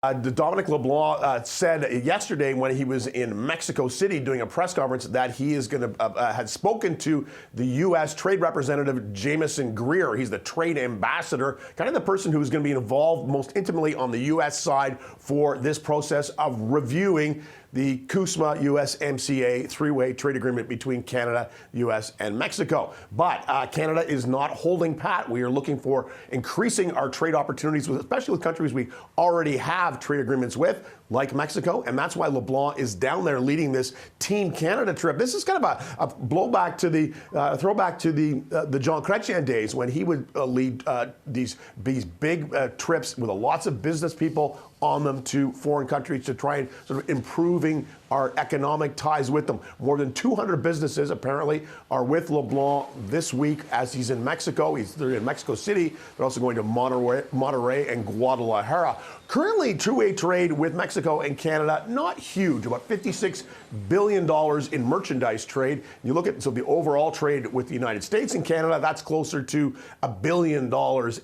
Dominic Leblanc said yesterday when he was in Mexico City doing a press conference that he is going to had spoken to the U.S. Trade Representative Jameson Greer. He's the trade ambassador, kind of the person who's going to be involved most intimately on the U.S. side for this process of reviewing the CUSMA USMCA three-way trade agreement between Canada, U.S., and Mexico. But Canada is not holding pat. We are looking for increasing our trade opportunities, especially with countries we already have trade agreements with, like Mexico, and that's why Leblanc is down there leading this Team Canada trip. This is kind of a blowback to the throwback to the John Chrétien days when he would lead these big trips with lots of business people on them to foreign countries to try and sort of improving our economic ties with them. More than 200 businesses apparently are with Leblanc this week as he's in Mexico. They're in Mexico City. They're also going to Monterrey and Guadalajara. Currently, two-way trade with Mexico and Canada, not huge, about $56 billion in merchandise trade. You look at the overall trade with the United States and Canada, that's closer to $1 billion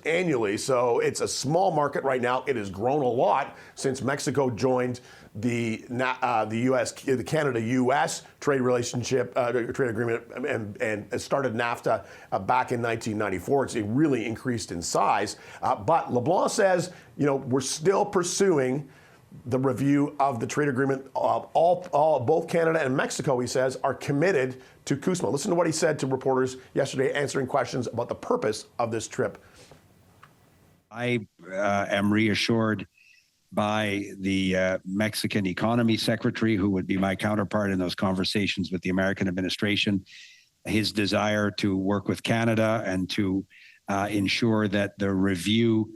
annually. So it's a small market right now. It has grown a lot since Mexico joined the Canada-U.S. trade relationship, trade agreement, and started NAFTA back in 1994. It's really increased in size. But Leblanc says, we're still pursuing the review of the trade agreement. Both Canada and Mexico, he says, are committed to CUSMA. Listen to what he said to reporters yesterday, answering questions about the purpose of this trip. I am reassured by the Mexican economy secretary, who would be my counterpart in those conversations with the American administration, his desire to work with Canada and to ensure that the review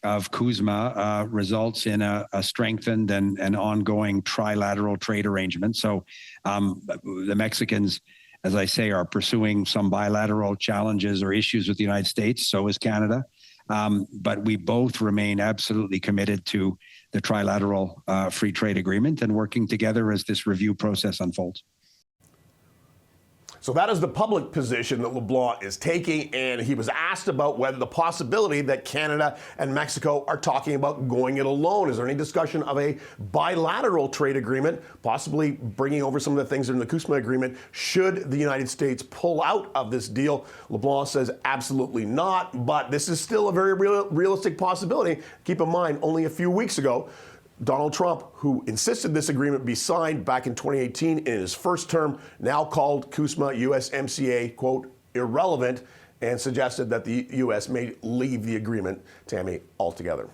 of CUSMA results in a strengthened and ongoing trilateral trade arrangement. So the Mexicans, as I say, are pursuing some bilateral challenges or issues with the United States. So is Canada. But we both remain absolutely committed to the trilateral free trade agreement and working together as this review process unfolds. So that is the public position that Leblanc is taking, and he was asked about whether the possibility that Canada and Mexico are talking about going it alone. Is there any discussion of a bilateral trade agreement, possibly bringing over some of the things in the CUSMA agreement, should the United States pull out of this deal? Leblanc says absolutely not, but this is still a very realistic possibility. Keep in mind, only a few weeks ago, Donald Trump, who insisted this agreement be signed back in 2018 in his first term, now called CUSMA USMCA, quote, irrelevant, and suggested that the U.S. may leave the agreement, Tammy, altogether.